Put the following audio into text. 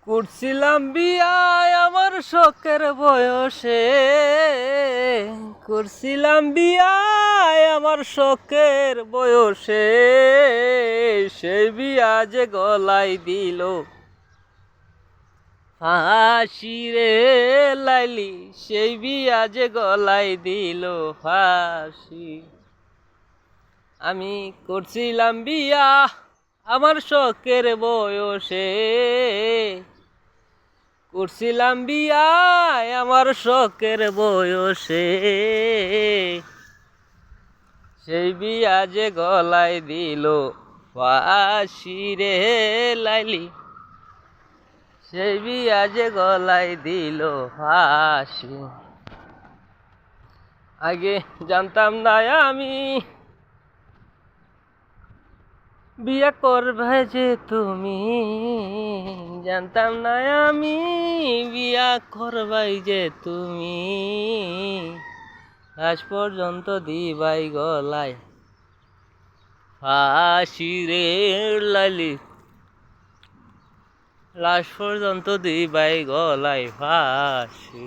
করছিলাম বিয়ায় আমার শখের বয়সে, করছিলাম বিয়ায় আমার শখের বয়সে, সেই বিয়া যে গলাই দিল ফাঁসি রে লাইলি, সেই বিয়া যে গলাই দিল ফাঁসি। আমি করছিলাম বিয়া আমার শখের বয়সে, করছিলাম বিয়ায় আমার শখের বয়সে, সেই বিয়া যে গলাই দিল ফাঁসি রে লাইলি, সেই বিয়া যে গলাই দিল ফাঁসি। আগে জানতাম না আমি বিয়া করবে যে তুমি, জানতাম না আমি বিয়া করবাই যে তুমি, আজ পর্যন্ত দিবাই গলায় ফাঁসি রে লাইলি, লাশ পর্যন্ত দিবাই গলায় ফাঁসি।